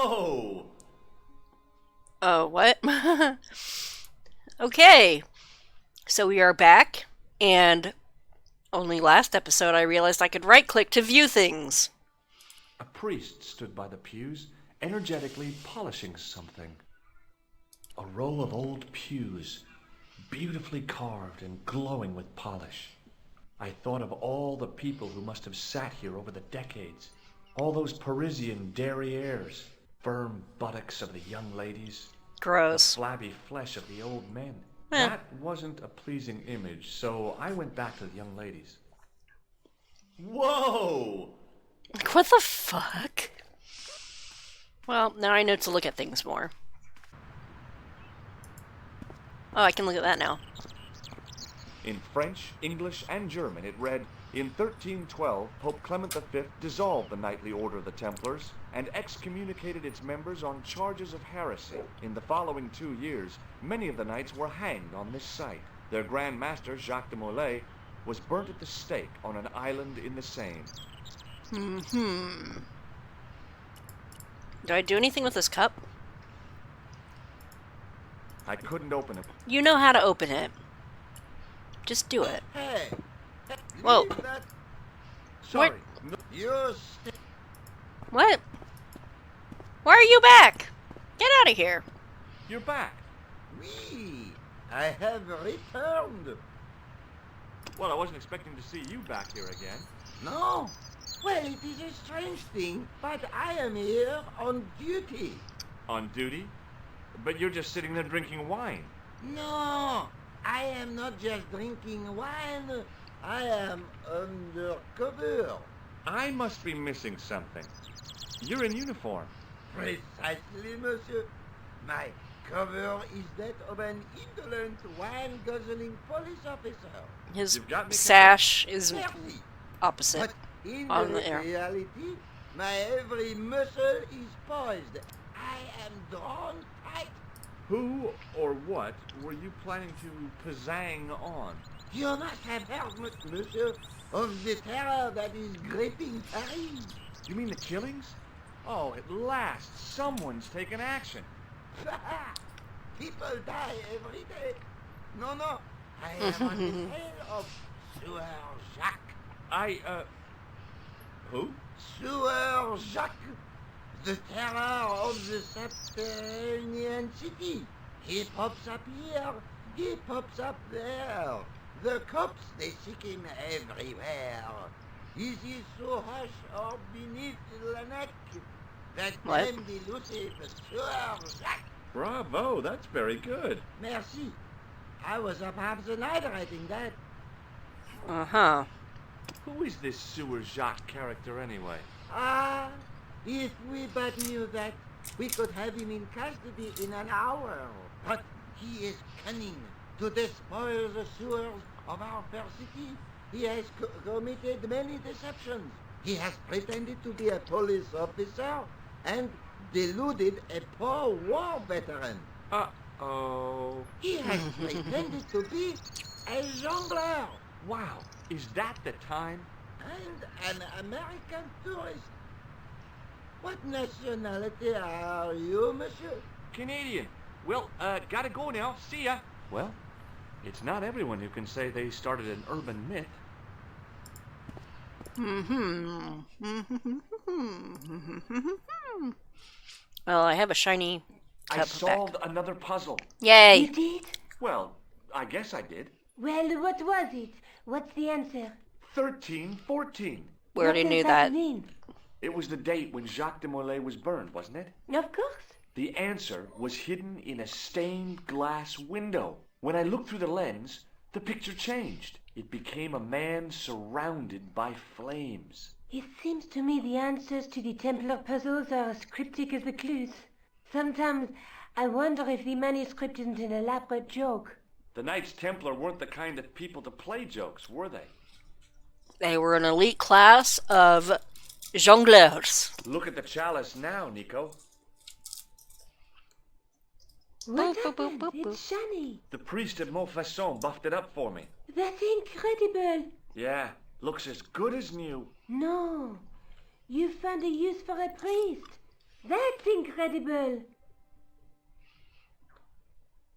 Whoa! Oh, what? Okay, so we are back, and only last episode I realized I could right-click to view things. A priest stood by the pews, energetically polishing something. A row of old pews, beautifully carved and glowing with polish. I thought of all the people who must have sat here over the decades. All those Parisian derrieres, firm buttocks of the young ladies. Gross. The flabby flesh of the old men. Eh. That wasn't a pleasing image, so I went back to the young ladies. Whoa! Like, what the fuck? Well, now I know to look at things more. Oh, I can look at that now. In French, English, and German it read, "In 1312, Pope Clement V dissolved the Knightly Order of the Templars and excommunicated its members on charges of heresy. In the following 2 years, many of the knights were hanged on this site. Their Grand Master, Jacques de Molay, was burnt at the stake on an island in the Seine." Do I do anything with this cup? I couldn't open it. You know how to open it. Just do it. Hey! Whoa. That? Sorry. You What? Why are you back? Get out of here. You're back. Oui, I have returned. Well, I wasn't expecting to see you back here again. No? Well, it is a strange thing, but I am here on duty. On duty? But you're just sitting there drinking wine. No, I am not just drinking wine. I am undercover. I must be missing something. You're in uniform. Precisely, monsieur. My cover is that of an indolent, wine-guzzling police officer. His You've got me sash is Merci. opposite. But in On the air. reality, my every muscle is poised. I am drawn tight. Who or what were you planning to pizzang on? You must have heard, monsieur, of the terror that is gripping Paris. You mean the killings? Oh, at last, someone's taken action. People die every day. No, I am on the trail of Sewer Jacques. Who? Sewer Jacques, the terror of the subterranean city. He pops up here, he pops up there. The cops, they seek him everywhere. Is he so hush or beneath the neck? That What? name elusive Sewer Jacques. Bravo, that's very good. Merci. I was up half the night writing that. Uh-huh. Who is this Sewer Jacques character anyway? Ah, if we but knew that, we could have him in custody in an hour. But he is cunning to despoil the sewers of our fair city. He has committed many deceptions. He has pretended to be a police officer and deluded a poor war veteran. Uh-oh. He has pretended to be a jongleur Wow, is that the time? and an American tourist. What nationality are you, monsieur? Canadian. Well, gotta go now. See ya. Well, it's not everyone who can say they started an urban myth. Well, I have a shiny I cup solved back. another puzzle. Yay! You did? Well, I guess I did. Well, what was it? What's the answer? 1314. We already What knew does that. mean? It was the date when Jacques de Molay was burned, wasn't it? Of course. The answer was hidden in a stained glass window. When I looked through the lens, the picture changed. It became a man surrounded by flames. It seems to me the answers to the Templar puzzles are as cryptic as the clues. Sometimes I wonder if the manuscript isn't an elaborate joke. The Knights Templar weren't the kind of people to play jokes, were they? They were an elite class of jongleurs. Look at the chalice now, Nico. What Boop, boop, boop, happened? boop, boop. It's shiny. The priest at Montfaucon buffed it up for me. That's incredible. Yeah, looks as good as new. No. You found a use for a priest. That's incredible.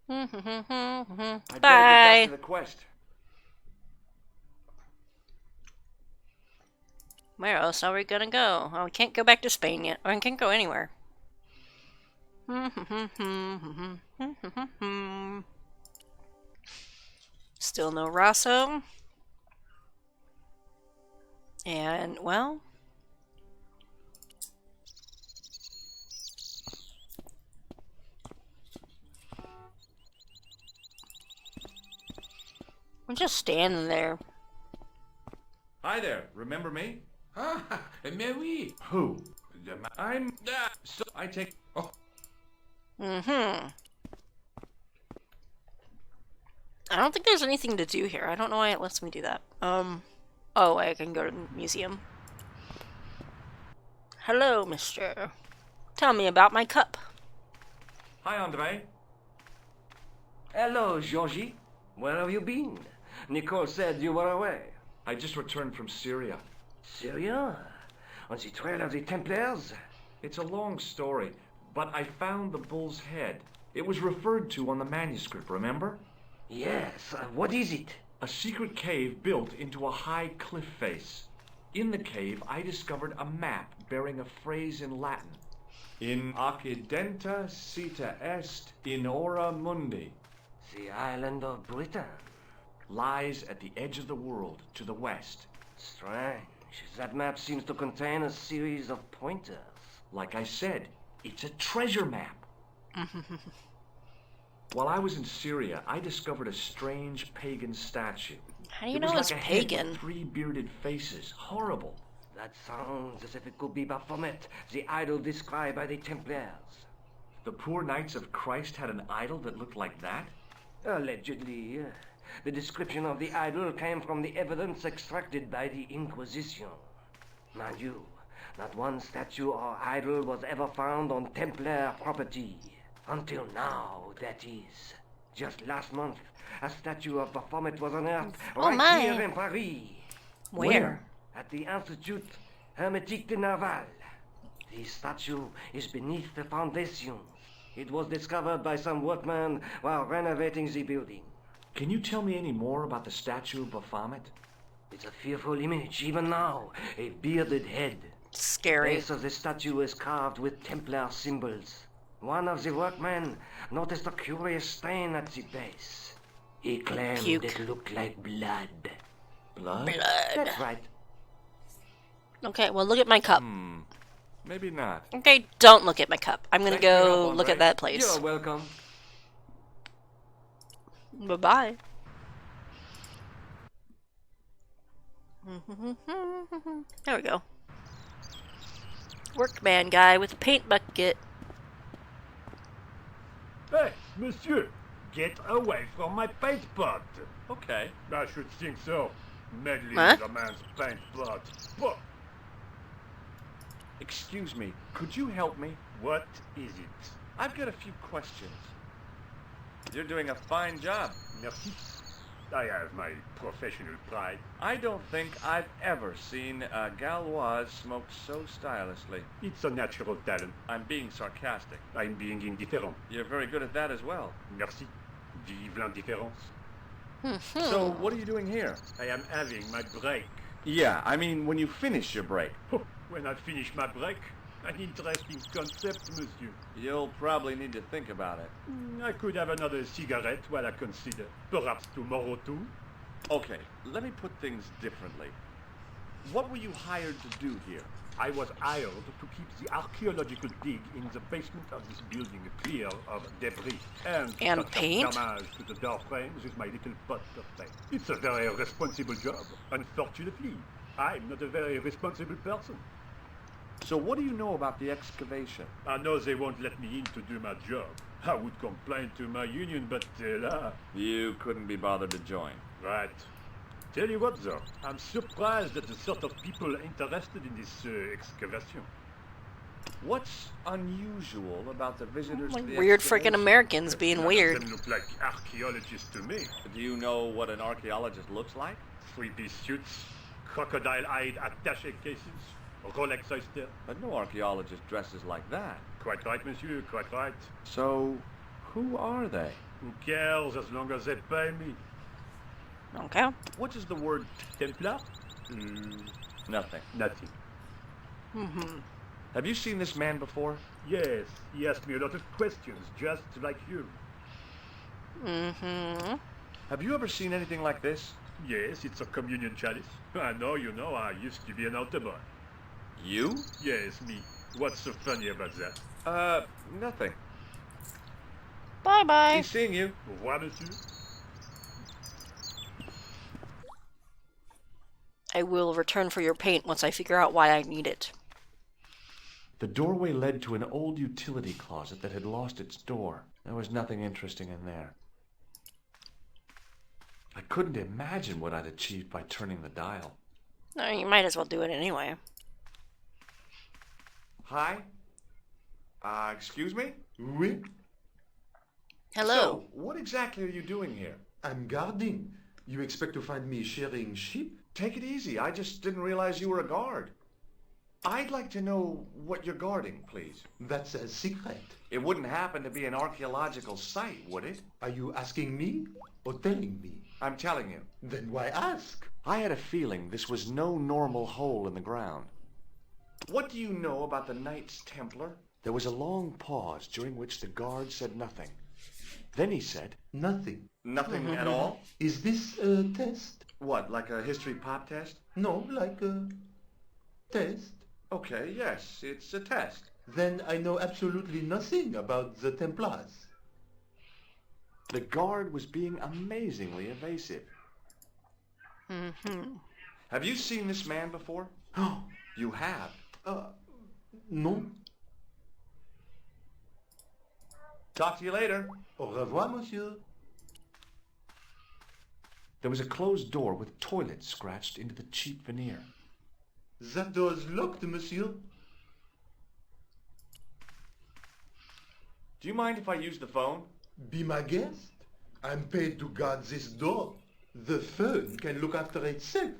I'd better get Bye. back to the quest. Where else are we gonna go? Oh, we can't go back to Spain yet. Or we can't go anywhere. Still no Rosso. And, well... I'm just standing there. Hi there, remember me? Ah, mais oui. Who? I'm... so I take... Oh, I don't think there's anything to do here. I don't know why it lets me do that. Oh, I can go to the museum. Hello, mister. Tell me about my cup. Hi, Andre. Hello, Georgie. Where have you been? Nicole said you were away. I just returned from Syria. Syria? On the trail of the Templars? It's a long story, but I found the bull's head. It was referred to on the manuscript, remember? Yes. What is it? A secret cave built into a high cliff face. In the cave, I discovered a map bearing a phrase in Latin. In occidenta cita est in ora mundi. The island of Britain. Lies at the edge of the world, to the west. Strange. That map seems to contain a series of pointers. Like I said, it's a treasure map. While I was in Syria, I discovered a strange pagan statue. How do you It know was it's like a head pagan? with 3 bearded faces. Horrible. That sounds as if it could be Baphomet, the idol described by the Templars. The poor Knights of Christ had an idol that looked like that? Allegedly. The description of the idol came from the evidence extracted by the Inquisition. Mind you, not one statue or idol was ever found on Templar property. Until now, that is. Just last month, a statue of Baphomet was unearthed right my. here in Paris. Where? At the Institut Hermétique de Naval. The statue is beneath the foundations. It was discovered by some workmen while renovating the building. Can you tell me any more about the statue of Baphomet? It's a fearful image, even now. A bearded head. Scary. Base of the statue is carved with Templar symbols. One of the workmen noticed a curious stain at the base. He claimed Puke. it looked like blood. Blood? Blood. That's right. Okay, well, look at my cup. Maybe not. Okay, don't look at my cup. I'm gonna Thanks for your go help, look at Andre. that place. You're welcome. Bye-bye. There we go. Workman guy with a paint bucket. Hey, monsieur, get away from my paint pot. Okay. I should think so. Meddling Huh? with a man's paint pot. But Excuse me, could you help me? what is it? I've got a few questions. You're doing a fine job. Merci. I have my professional pride. I don't think I've ever seen a Gauloise smoke so stylishly. It's a natural talent. I'm being sarcastic. I'm being indifferent. You're very good at that as well. Merci. Vive l'indifférence. So, what are you doing here? I am having my break. Yeah, I mean, when you finish your break. When I finish my break, an interesting concept, monsieur. You'll probably need to think about it. I could have another cigarette while I consider. Perhaps tomorrow too. Okay, let me put things differently. What were you hired to do here? I was hired to keep the archaeological dig in the basement of this building clear of debris. And cut paint? damage to the door frames with my little pot of paint. It's a very responsible job. Unfortunately, I'm not a very responsible person. So what do you know about the excavation? I know they won't let me in to do my job. I would complain to my union, but You couldn't be bothered to join. right. Tell you what, though, I'm surprised at the sort of people interested in this excavation. What's unusual about the visitors to the Weird freaking excavation? Americans being None of weird. them look like archaeologists to me. Do you know what an archaeologist looks like? Three-piece suits, crocodile-eyed attaché cases, Rolex oyster. But no archaeologist dresses like that. Quite right, monsieur, quite right. So, who are they? Who cares as long as they pay me? Okay. What does the word Templar? nothing? Nothing. Have you seen this man before? Yes, he asked me a lot of questions, just like you. Have you ever seen anything like this? Yes, it's a communion chalice. I know, you know, I used to be an altar boy. You? Yes, me. What's so funny about that? Nothing. Bye-bye. He's seeing you. Au revoir, monsieur. I will return for your paint once I figure out why I need it. The doorway led to an old utility closet that had lost its door. There was nothing interesting in there. I couldn't imagine what I'd achieved by turning the dial. No, you might as well do it anyway. Hi? Excuse me? Oui, Hello. So, what exactly are you doing here? I'm guarding. You expect to find me shearing sheep? Take it easy. I just didn't realize you were a guard. I'd like to know what you're guarding, please. That's a secret. It wouldn't happen to be an archaeological site, would it? Are you asking me or telling me? I'm telling you. Then why ask? I had a feeling this was no normal hole in the ground. What do you know about the Knights Templar? There was a long pause during which the guard said nothing. Then he said, Nothing. nothing at all? Is this a test? What, like a history pop test? No, like a test. Okay, yes, it's a test. Then I know absolutely nothing about the Templars. The guard was being amazingly evasive. Have you seen this man before? Oh, You have. no. Talk to you later. Au revoir, monsieur. There was a closed door with toilet scratched into the cheap veneer. That door's locked, monsieur. Do you mind if I use the phone? Be my guest. I'm paid to guard this door. The phone can look after itself.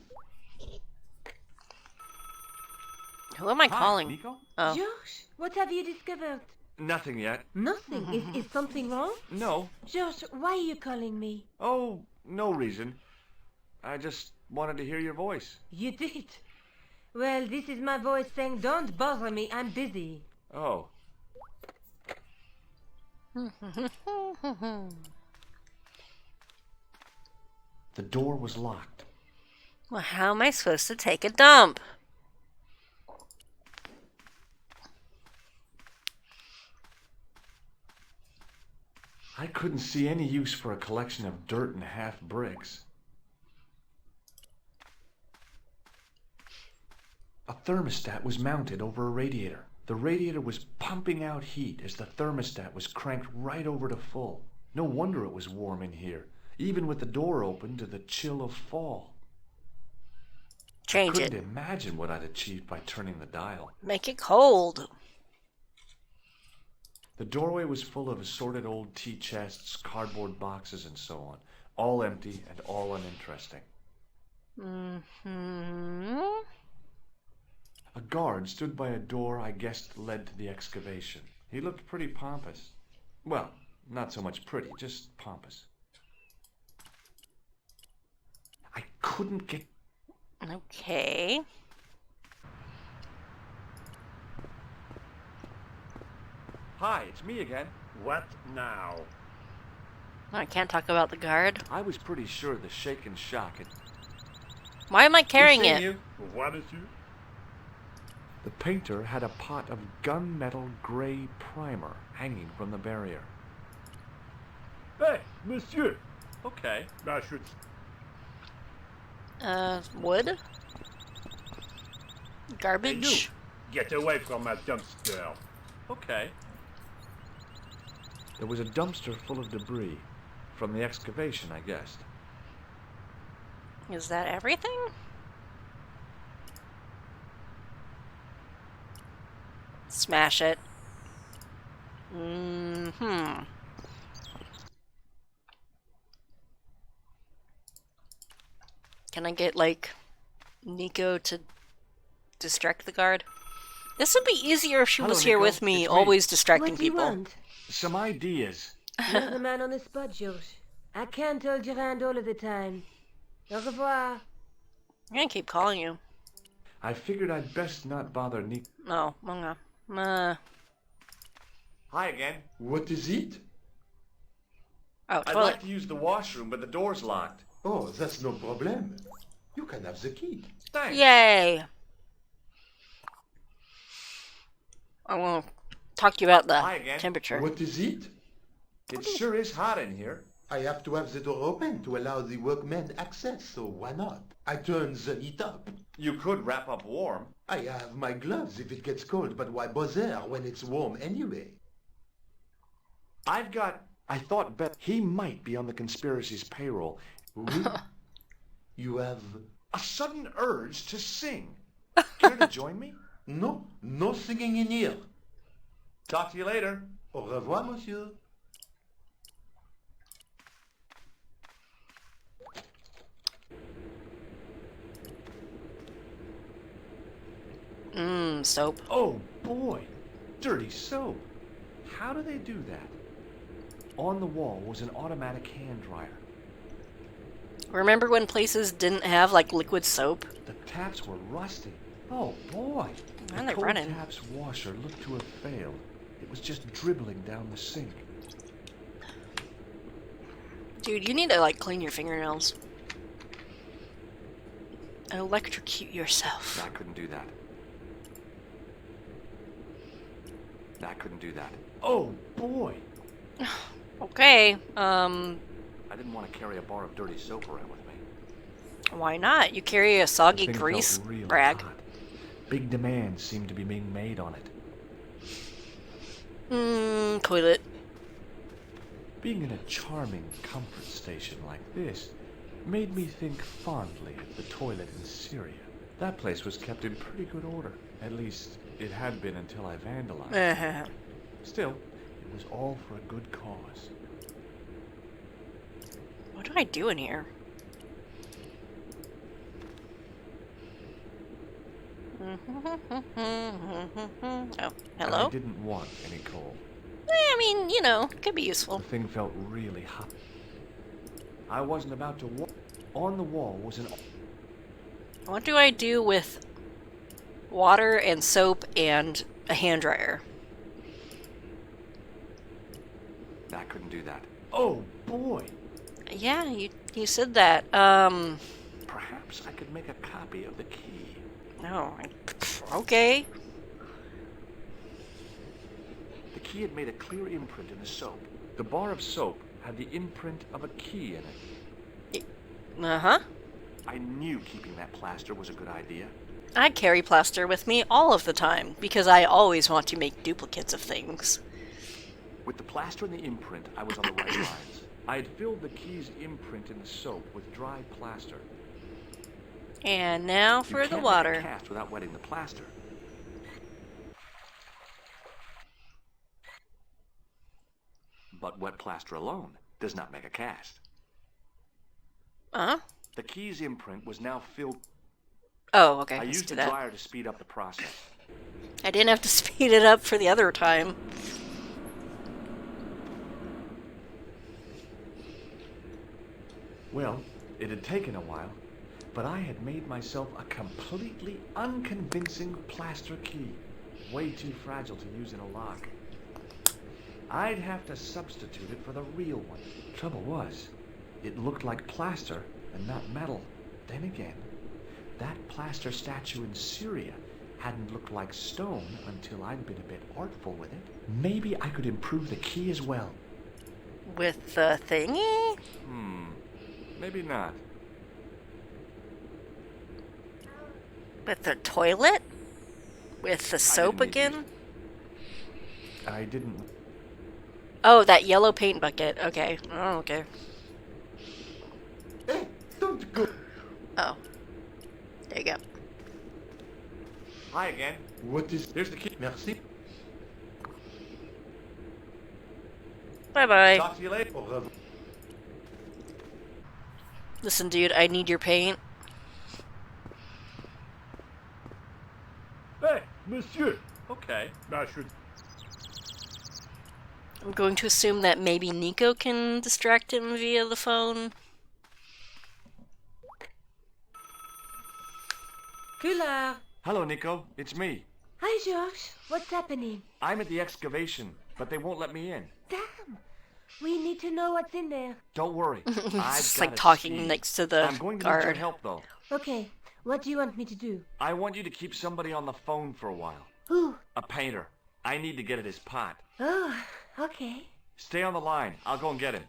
Who am I calling? Nico? Oh. George, what have you discovered? Nothing yet. Nothing. Is something wrong? No. George, why are you calling me? Oh, no reason. I just wanted to hear your voice. You did. Well, this is my voice saying, don't bother me, I'm busy. Oh. The door was locked. Well, how am I supposed to take a dump? I couldn't see any use for a collection of dirt and half bricks. A thermostat was mounted over a radiator. The radiator was pumping out heat as the thermostat was cranked right over to full. No wonder it was warm in here, even with the door open to the chill of fall. Change Couldn't it. imagine what I'd achieved by turning the dial. Make it cold. The doorway was full of assorted old tea chests, cardboard boxes, and so on. All empty and all uninteresting. A guard stood by a door I guessed led to the excavation. He looked pretty pompous. Well, not so much pretty, just pompous. I couldn't get... Okay. Hi, it's me again. What now? I can't talk about the guard. I was pretty sure the shake and shock had... Why am I carrying Seen it? you? Au revoir, monsieur. The painter had a pot of gunmetal gray primer hanging from the barrier. Hey, monsieur. Okay. I should... Wood? Hey, Garbage? you. Get away from my dumpster. Okay. There was a dumpster full of debris. From the excavation, I guessed. Is that everything? Smash it. Can I get, like, Nico to Distract the guard. This would be easier if she Hello, was here Nico. with me, It's me. always distracting What do you people. want? Some ideas. You're the man on the spot, George. I can't hold you around all of the time. Au revoir. I'm gonna keep calling you. I figured I'd best not bother Nico. No, okay. Hi again. What is it? Oh, I'd toilet. like to use the washroom, but the door's locked. Oh, that's no problem. You can have the key. Thanks. Yay! I want to talk to you about Hi the again. temperature. What is it? It sure is hot in here. I have to have the door open to allow the workmen access, so why not? I turn the heat up. You could wrap up warm. I have my gloves if it gets cold, but why bother when it's warm anyway? I thought he might be on the conspiracy's payroll. Oui? You have... A sudden urge to sing. Care to join me? No, no singing in here. Talk to you later. Au revoir, monsieur. Soap. Oh boy, dirty soap. How do they do that? On the wall was an automatic hand dryer. Remember when places didn't have, like, liquid soap? The taps were rusty. Oh boy. And The they're cold running. taps washer looked to have failed. It was just dribbling down the sink. Dude, you need to, like, clean your fingernails. Electrocute yourself. I couldn't do that. I couldn't do that. Oh boy. Okay, I didn't want to carry a bar of dirty soap around with me. why not? You carry a soggy The thing grease felt really rag. hot. Big demands seemed to be being made on it. Toilet. Being in a charming comfort station like this made me think fondly of the toilet in Syria. That place was kept in pretty good order. At least, it had been until I vandalized it. Still, it was all for a good cause. What do I do in here? Oh, hello? I didn't want any coal. I mean, you know, could be useful. The thing felt really hot. I wasn't about to walk. On the wall was an... What do I do with water and soap and a hand dryer? I couldn't do that. Oh, boy! Yeah, you said that. Perhaps I could make a copy of the key. No. Okay. The key had made a clear imprint in the soap. The bar of soap had the imprint of a key in it. Uh-huh. I knew keeping that plaster was a good idea. I carry plaster with me all of the time, because I always want to make duplicates of things. With the plaster and the imprint, I was on the right lines. I had filled the key's imprint in the soap with dry plaster. And now You for can't the make a water. cast without wetting the plaster. But wet plaster alone does not make a cast. Uh-huh. The key's imprint was now filled. Oh, okay. I Let's used do the that. dryer to speed up the process. I didn't have to speed it up for the other time. Well, it had taken a while, but I had made myself a completely unconvincing plaster key. Way too fragile to use in a lock. I'd have to substitute it for the real one. Trouble was, it looked like plaster and not metal. Then again, that plaster statue in Syria hadn't looked like stone until I'd been a bit artful with it. Maybe I could improve the key as well. With the thingy? Maybe not. With the toilet? With the soap need again? I didn't... Oh, that yellow paint bucket. Okay. Oh, okay. Hey, don't go. Oh. There you go. Hi again. What is... Here's the key. Merci. Bye-bye. Talk to you later. Au revoir. Listen, dude, I need your paint. monsieur. Okay. I should... I'm going to assume that maybe Nico can distract him via the phone. Killer! Hello, Nico. It's me. Hi, George. What's happening? I'm at the excavation, but they won't let me in. Damn! We need to know what's in there. Don't worry. It's I've just got like a talking scheme. next to the I'm going to need your guard. help, though. Okay, what do you want me to do? I want you to keep somebody on the phone for a while. Who? A painter. I need to get at his pot. Oh, okay. Stay on the line. I'll go and get him.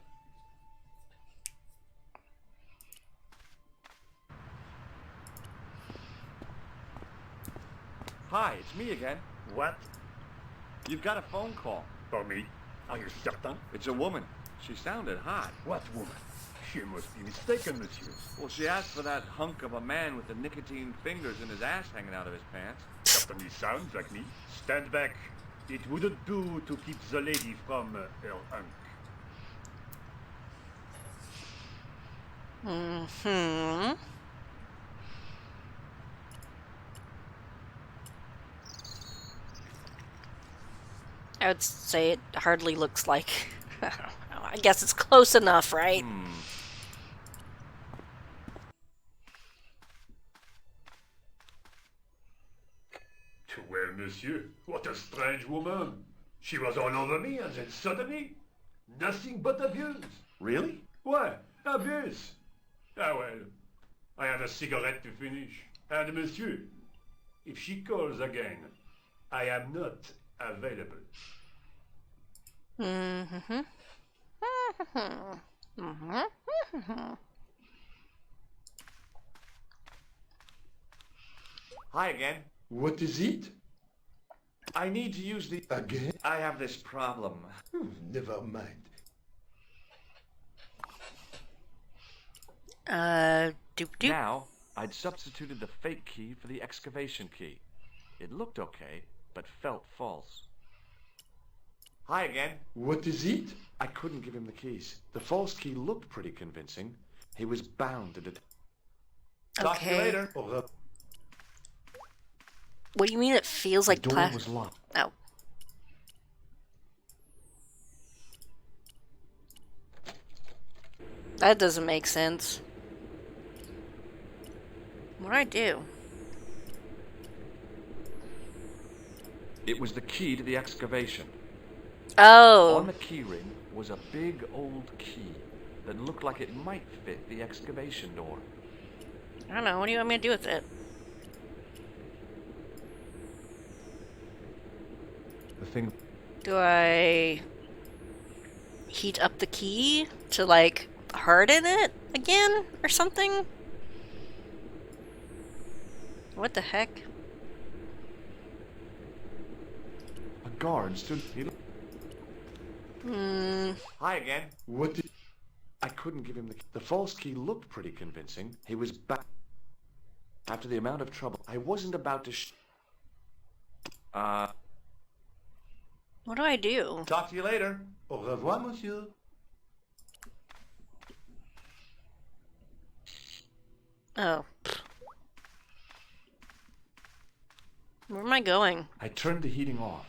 Hi, it's me again. What? You've got a phone call. For me? Are you certain? It's a woman. She sounded hot. What woman? She must be mistaken, monsieur. Well, she asked for that hunk of a man with the nicotine fingers and his ass hanging out of his pants. Certainly sounds like me. Stand back. It wouldn't do to keep the lady from her hunk. Mm-hmm. I would say it hardly looks like... I don't know. I guess it's close enough, right? Well, monsieur, what a strange woman. She was all over me and then suddenly, nothing but abuse. Really? What? Abuse? Ah well, I had a cigarette to finish. And monsieur, if she calls again, I am not available. Mm-hmm. Mm-hmm. Hi again. What is it? I need to use the... Again? I have this problem. Never mind. Doop-doop. Now, I'd substituted the fake key for the excavation key. It looked okay, but felt false. Hi again. What is it? I couldn't give him the keys. The false key looked pretty convincing. He was bound to Talk to you Okay. later. Au revoir. What do you mean it feels like the door was locked. Oh. That doesn't make sense. What do I do? It was the key to the excavation. Oh. On the key ring was a big old key that looked like it might fit the excavation door. I don't know. What do you want me to do with it? The thing... Do I heat up the key to, like, harden it again or something? What the heck? A guard stood... Hi again. What is... I couldn't give him the key. The false key looked pretty convincing. He was back. After the amount of trouble, I wasn't about to What do I do? Talk to you later. Au revoir, monsieur. Oh. Where am I going? I turned the heating off.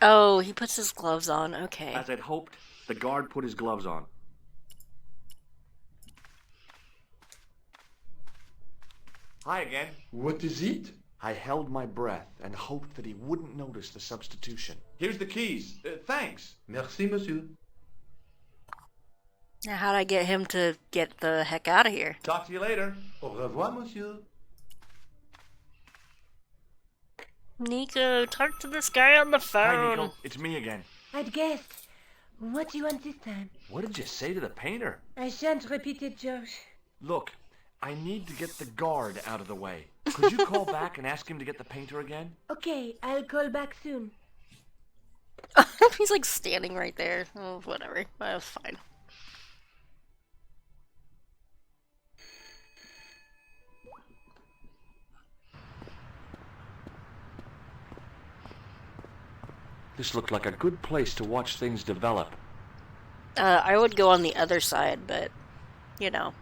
Oh, he puts his gloves on. Okay. As I'd hoped, the guard put his gloves on. Hi again. What is it? I held my breath and hoped that he wouldn't notice the substitution. Here's the keys. Thanks. Merci, monsieur. Now, how'd I get him to get the heck out of here? Talk to you later. Au revoir, monsieur. Nico, talk to this guy on the Hi, phone. Nico. It's me again. I'd guessed. What do you want this time? What did you say to the painter? I shan't repeat it, George. Look, I need to get the guard out of the way. Could you call back and ask him to get the painter again? Okay, I'll call back soon. He's like standing right there. Oh, whatever. That was fine. This looked like a good place to watch things develop. I would go on the other side, but, you know.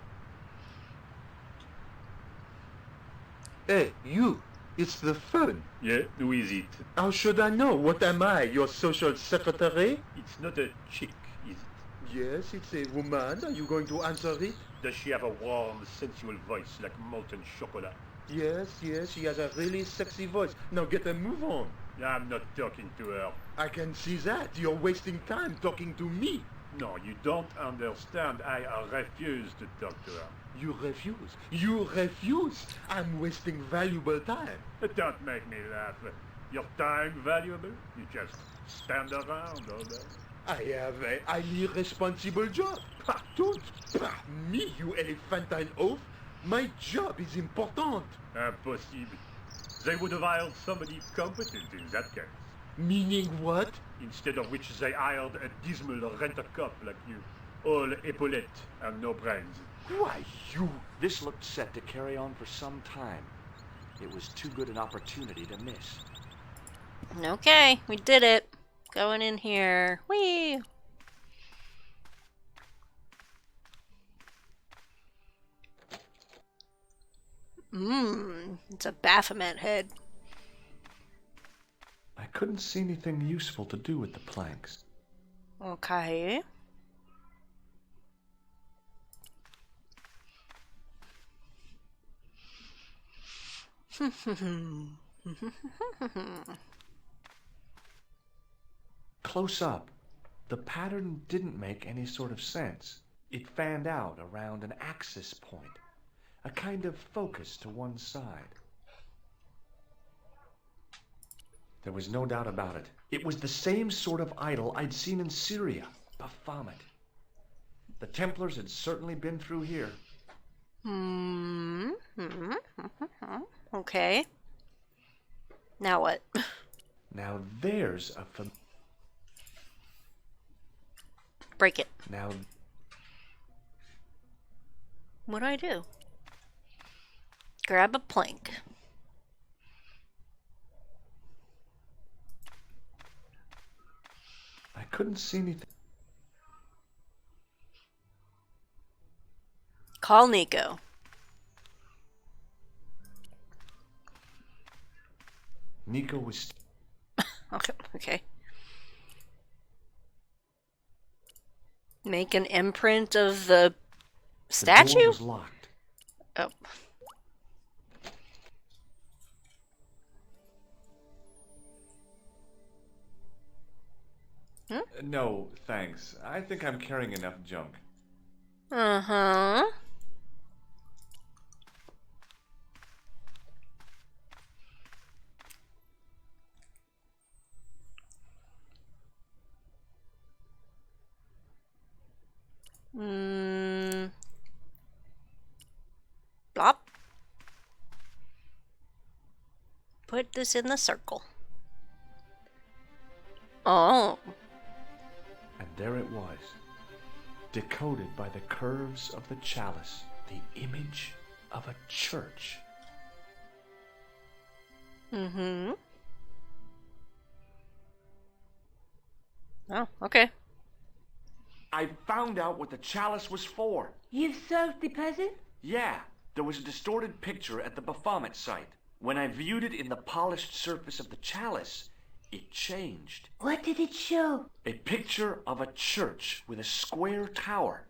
Hey, you! It's the phone. Yeah, who is it? How should I know? What am I, your social secretary? It's not a chick, is it? Yes, it's a woman. Are you going to answer it? Does she have a warm, sensual voice like molten chocolate? Yes, she has a really sexy voice. Now get a move on. I'm not talking to her. I can see that. You're wasting time talking to me. No, you don't understand. I refuse to talk to her. You refuse. You refuse. I'm wasting valuable time. Don't make me laugh. Your time valuable? You just stand around all day. I have a highly responsible job. Don't. Me, you elephantine oaf. My job is important. Impossible. They would have hired somebody competent in that case. Meaning what? Instead of which they hired a dismal rent-a-cop like you. All epaulettes and no brains. Why, you... This looked set to carry on for some time. It was too good an opportunity to miss. Okay, we did it. Going in here. Whee! It's a Baphomet head. I couldn't see anything useful to do with the planks. Okay. Close up, the pattern didn't make any sort of sense. It fanned out around an axis point, a kind of focus to one side. There was no doubt about it. It was the same sort of idol I'd seen in Syria, Baphomet. The Templars had certainly been through here. Okay. Now what? Now there's a Break it. Now What do I do? Grab a plank. I couldn't see anything. Call Nico. Nico was... Okay. Make an imprint of the statue? The door was locked. Oh. No, thanks. I think I'm carrying enough junk. Uh-huh. Blop. Put this in the circle. Oh. And there it was, decoded by the curves of the chalice, the image of a church. Mm-hmm. Oh, okay. I found out what the chalice was for. You've solved the puzzle? Yeah, there was a distorted picture at the Baphomet site. When I viewed it in the polished surface of the chalice, it changed. What did it show? A picture of a church with a square tower.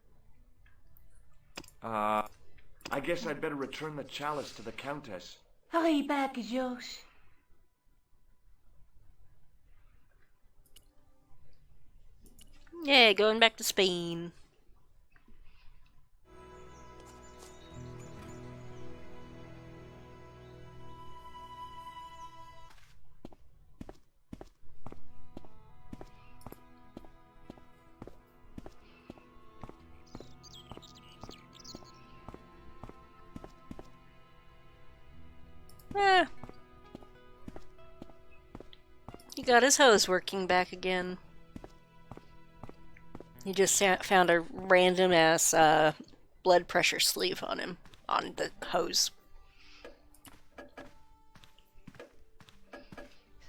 I guess I'd better return the chalice to the Countess. Hurry back, Georges. Yeah, going back to Spain. He got his hose working back again. He just found a random ass blood pressure sleeve on him, on the hose.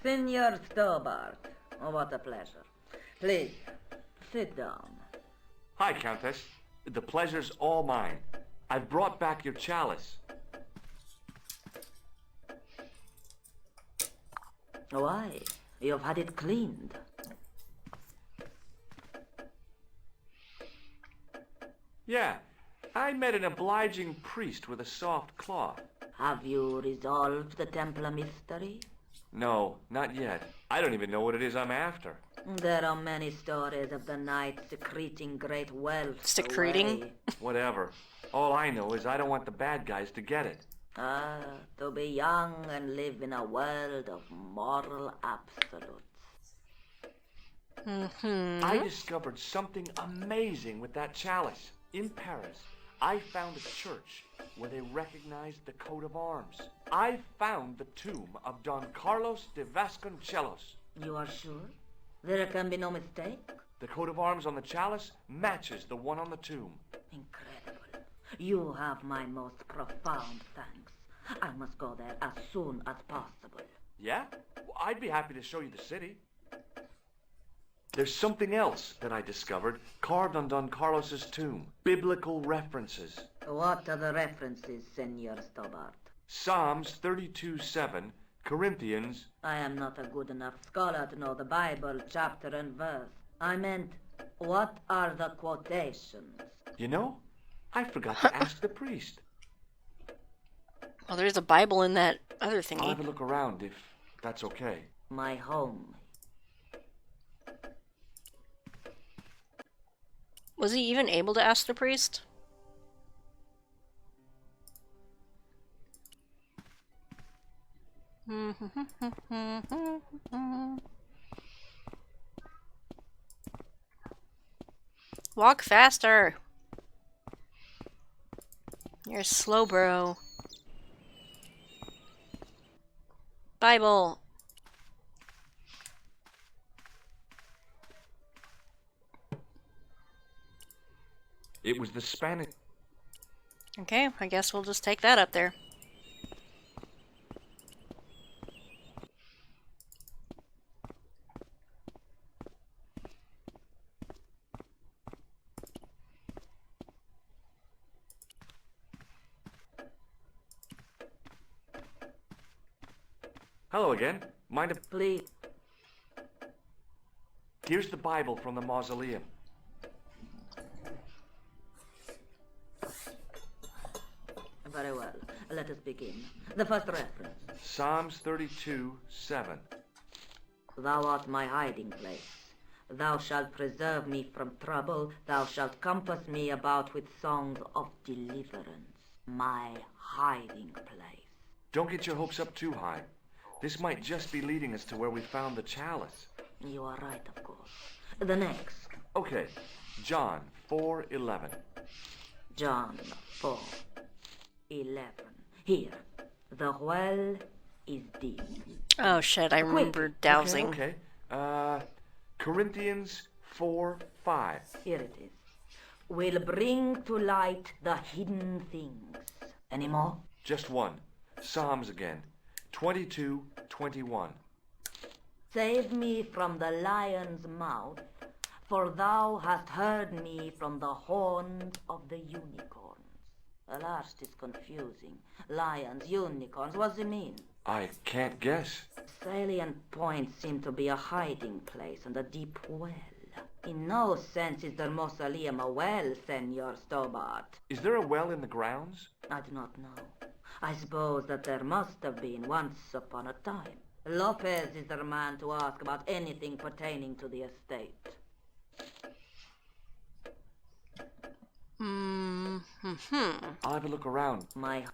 Senor Stobart, oh, what a pleasure. Please, sit down. Hi, Countess. The pleasure's all mine. I've brought back your chalice. Why? You've had it cleaned. Yeah, I met an obliging priest with a soft cloth. Have you resolved the Templar mystery? No, not yet. I don't even know what it is I'm after. There are many stories of the knight secreting great wealth. Secreting? away. Whatever. All I know is I don't want the bad guys to get it. To be young and live in a world of moral absolutes. I discovered something amazing with that chalice. In Paris, I found a church where they recognized the coat of arms. I found the tomb of Don Carlos de Vasconcelos. You are sure? There can be no mistake? The coat of arms on the chalice matches the one on the tomb. Incredible. You have my most profound thanks. I must go there as soon as possible. Yeah? Well, I'd be happy to show you the city. There's something else that I discovered carved on Don Carlos's tomb. Biblical references. What are the references, Senor Stobart? Psalms 32:7, Corinthians. I am not a good enough scholar to know the Bible chapter and verse. I meant, what are the quotations? You know, I forgot to ask the priest. Well, there's a Bible in that other I'll thingy. have a look around if that's okay. My home. Was he even able to ask the priest? Walk faster. You're slow, bro. Bible. It was the Spanish. Okay, I guess we'll just take that up there. Hello again. Mind if... Please. Here's the Bible from the mausoleum. Very well. Let us begin. The first reference. Psalms 32:7. Thou art my hiding place. Thou shalt preserve me from trouble. Thou shalt compass me about with songs of deliverance. My hiding place. Don't get your hopes up too high. This might just be leading us to where we found the chalice. You are right, of course. The next. Okay, John 4:11. John 4:11. Here. The well is deep. Oh shit, I remember dowsing. Okay. Corinthians 4:5. Here it is. Will bring to light the hidden things. Any more? Just one. Psalms again. 22:21. Save me from the lion's mouth, for thou hast heard me from the horns of the unicorns. The last is confusing. Lions, unicorns, what does it mean? I can't guess. Salient points seem to be a hiding place and a deep well. In no sense is the mausoleum a well, Senor Stobart. Is there a well in the grounds? I do not know. I suppose that there must have been once upon a time. Lopez is the man to ask about anything pertaining to the estate. I'll have a look around. My...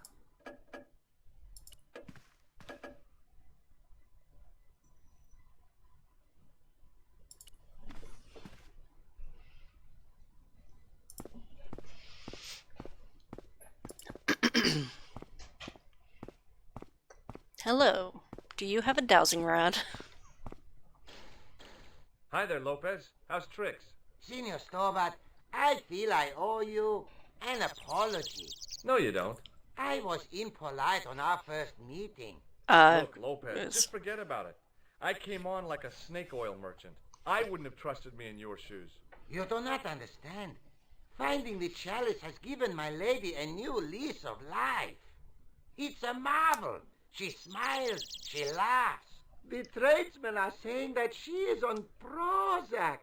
Hello. Do you have a dowsing rod? Hi there, Lopez. How's tricks? Senor Stobart, I feel I owe you an apology. No, you don't. I was impolite on our first meeting. Look, Lopez, yes. just forget about it. I came on like a snake oil merchant. I wouldn't have trusted me in your shoes. You do not understand. Finding the chalice has given my lady a new lease of life. It's a marvel. She smiles, she laughs. The tradesmen are saying that she is on Prozac.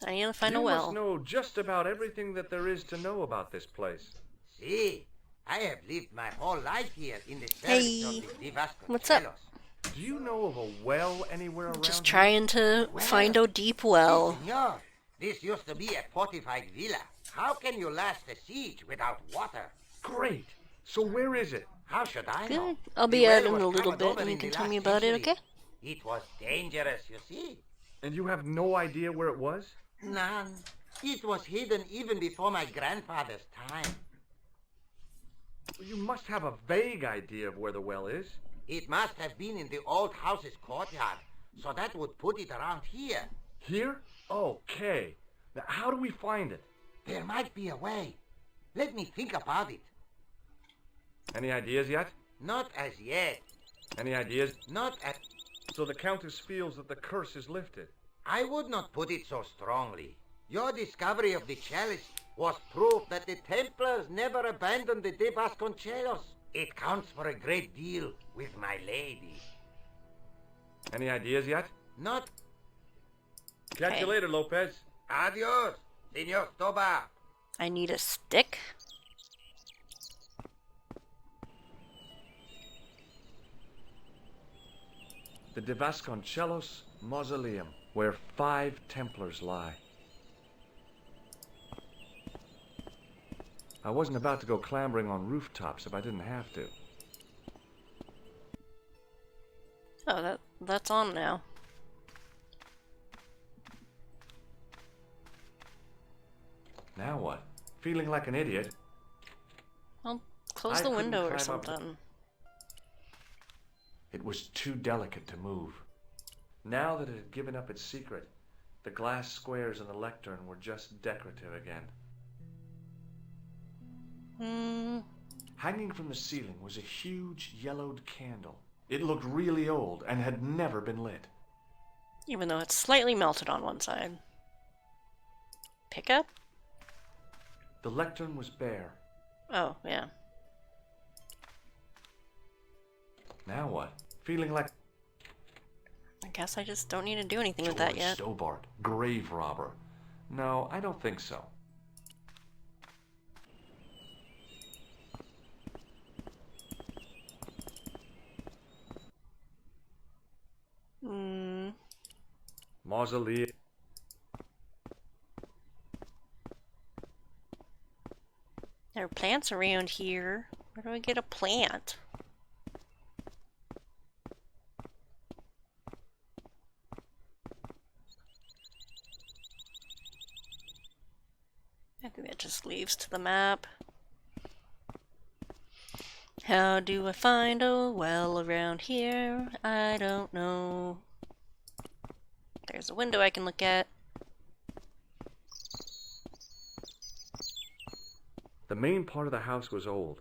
I need to find a You well. must know just about everything that there is to know about this place. See, I have lived my whole life here in the Hey, service of the Vasconcelos. what's up? Do you know of a well anywhere around Just here? trying to find a deep well. Si, senor. This used to be a fortified villa. How can you last a siege without water? Great. So where is it? How should I know? Good. I'll be The at well it in a was little covered bit over and you in can the tell me last about it, century. okay? It was dangerous, you see. And you have no idea where it was? None. It was hidden even before my grandfather's time. You must have a vague idea of where the well is. It must have been in the old house's courtyard, so that would put it around here. Here? Okay. Now, how do we find it? There might be a way. Let me think about it. Any ideas yet? Not as yet. Any ideas? Not as... So the Countess feels that the curse is lifted. I would not put it so strongly. Your discovery of the chalice was proof that the Templars never abandoned the De Vasconcelos. It counts for a great deal with my lady. Any ideas yet? Not... Catch you later, Lopez. Adios, Senor Toba. I need a stick. The De Vasconcelos Mausoleum, where 5 Templars lie. I wasn't about to go clambering on rooftops if I didn't have to. Oh, that's on now. Now what? Feeling like an idiot? Well, close I the couldn't window or climb up the- something. It was too delicate to move. Now that it had given up its secret, the glass squares in the lectern were just decorative again. Hanging from the ceiling was a huge yellowed candle. It looked really old and had never been lit. Even though it's slightly melted on one side. Pick up? The lectern was bare. Oh, yeah. Now what? Feeling like I guess I just don't need to do anything with that yet. Stobart, grave robber. No, I don't think so. Mausoleum. There are plants around here. Where do I get a plant? I think that just leaves to the map. How do I find a well around here? I don't know. There's a window I can look at. The main part of the house was old.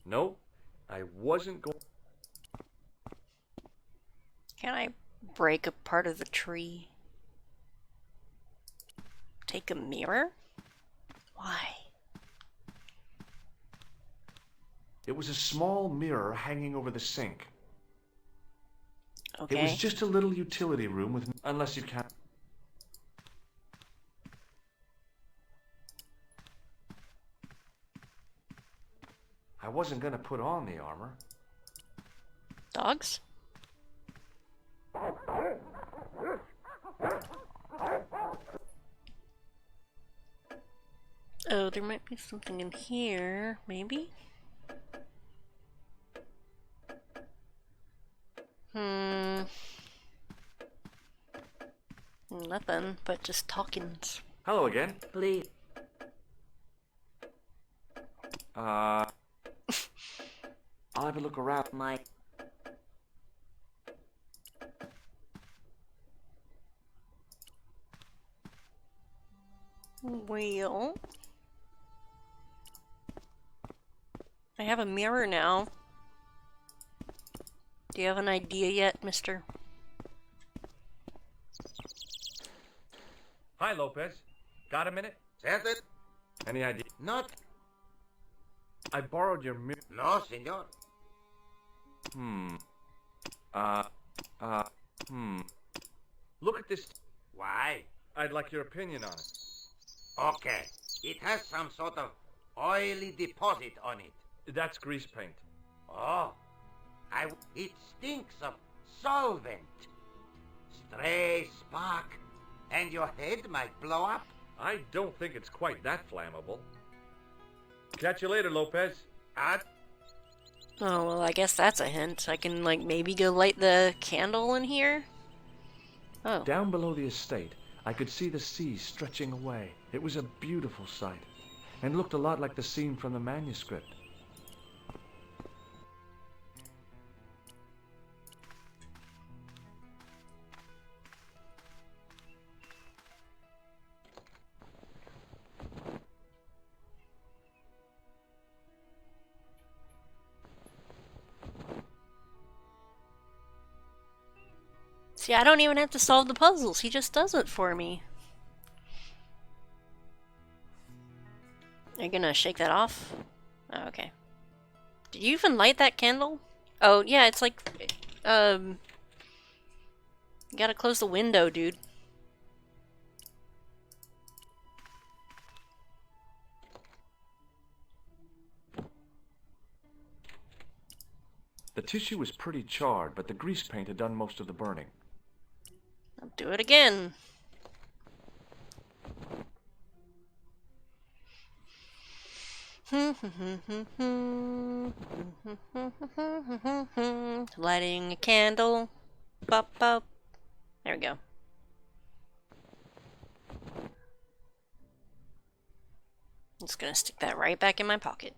Nope, I wasn't going. Can I break a part of the tree? Take a mirror? Why? It was a small mirror hanging over the sink. Okay. It was just a little utility room with, unless you count. I wasn't gonna put on the armor. Dogs? Oh, there might be something in here, maybe? Nothing, but just talkings. Hello again. Please. I'll have a look around. My Well, I have a mirror now. Do you have an idea yet, mister? Hi, Lopez. Got a minute? Certain? Any idea? Not. I borrowed your No, senor. Look at this. Why? I'd like your opinion on it. Okay. It has some sort of oily deposit on it. That's grease paint. Oh. It stinks of solvent. Stray spark, and your head might blow up. I don't think it's quite that flammable. Catch you later, Lopez. Oh, well, I guess that's a hint. I can, like, maybe go light the candle in here? Oh. Down below the estate, I could see the sea stretching away. It was a beautiful sight, and looked a lot like the scene from the manuscript. See, I don't even have to solve the puzzles. He just does it for me. Are you gonna shake that off? Oh, okay. Did you even light that candle? Oh, yeah, it's like, you gotta close the window, dude. The tissue was pretty charred, but the grease paint had done most of the burning. I'll do it again. Lighting a candle. Pop, pop. There we go. I'm just gonna stick that right back in my pocket.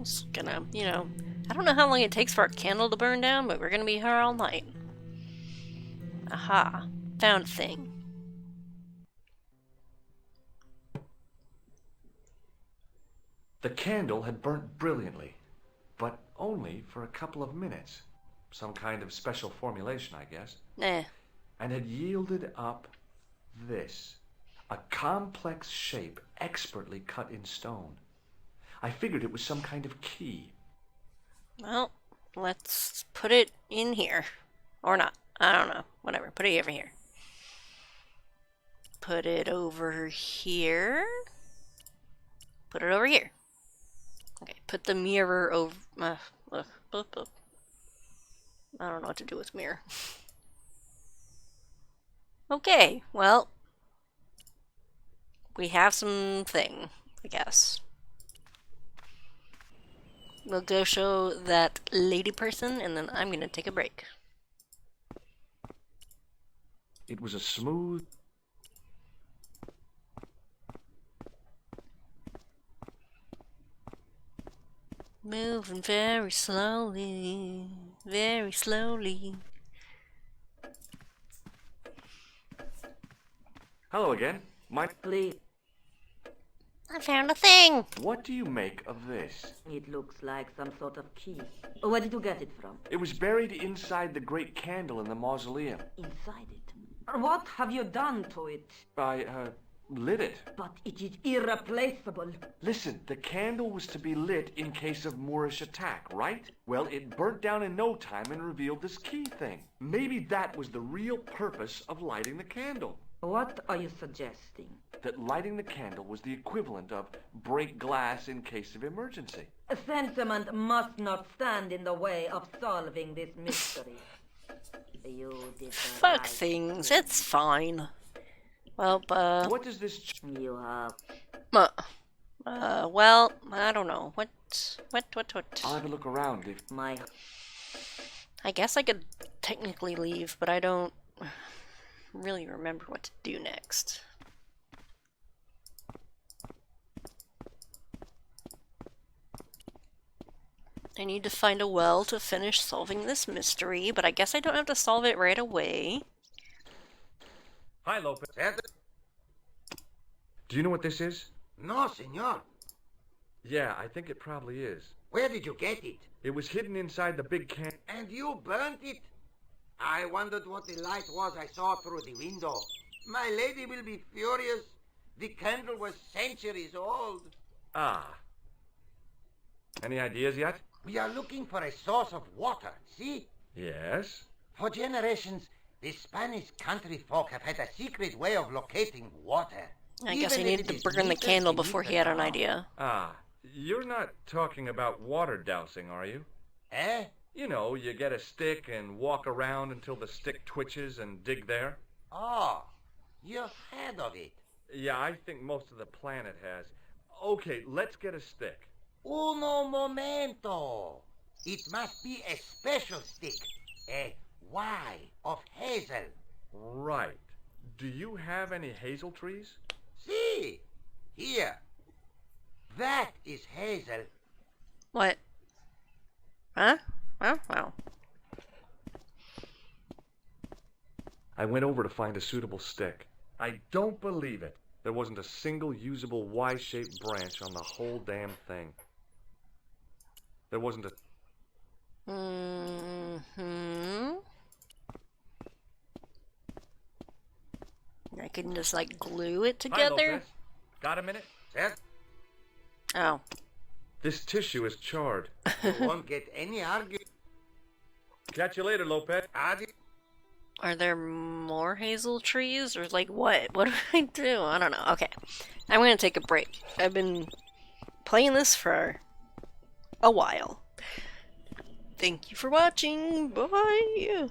Just gonna, you know, I don't know how long it takes for a candle to burn down, but we're gonna be here all night. Aha. Found thing. The candle had burnt brilliantly, but only for a couple of minutes. Some kind of special formulation, I guess. And had yielded up this. A complex shape expertly cut in stone. I figured it was some kind of key. Well, let's put it in here. Or not. I don't know. Whatever. Put it over here. Put it over here. Put it over here. Okay, put the mirror over... I don't know what to do with mirror. Okay, well... we have something, I guess. We'll go show that lady person, and then I'm gonna take a break. It was a smooth... Moving very slowly, very slowly. Hello again. Please. I found a thing! What do you make of this? It looks like some sort of key. Where did you get it from? It was buried inside the great candle in the mausoleum. Inside it. What have you done to it? I, lit it. But it is irreplaceable. Listen, the candle was to be lit in case of Moorish attack, right? Well, it burnt down in no time and revealed this key thing. Maybe that was the real purpose of lighting the candle. What are you suggesting? That lighting the candle was the equivalent of break glass in case of emergency. Sentiment must not stand in the way of solving this mystery. You did the Fuck right things, thing. it's fine. Well, What does this... You have... well, I don't know. What? I'll have a look around if... My... I guess I could technically leave, but I don't really remember what to do next. I need to find a well to finish solving this mystery, but I guess I don't have to solve it right away. Hi, Lopez. Do you know what this is? No, senor. Yeah, I think it probably is. Where did you get it? It was hidden inside the big can. And you burnt it? I wondered what the light was I saw through the window. My lady will be furious. The candle was centuries old. Ah. Any ideas yet? We are looking for a source of water, see? Yes. For generations, the Spanish country folk have had a secret way of locating water. I guess he Even if needed it to is burn the meters candle beneath before the he had an ground. idea. Ah. You're not talking about water dousing, are you? Eh? You know, you get a stick and walk around until the stick twitches and dig there. Oh, you've heard of it. Yeah, I think most of the planet has. Okay, let's get a stick. Uno momento. It must be a special stick. A Y of hazel. Right. Do you have any hazel trees? See? Here. That is hazel. What? Huh? Oh, wow. I went over to find a suitable stick. I don't believe it. There wasn't a single usable Y-shaped branch on the whole damn thing. There wasn't a... I can just, like, glue it Hi, together? Lopez. Got a minute? Yes? Oh. This tissue is charred. You won't get any argument. Catch you later, Lopez. Adi- Are there more hazel trees? Or, like, what? What do I do? I don't know. Okay. I'm gonna take a break. I've been playing this for a while. Thank you for watching. Bye!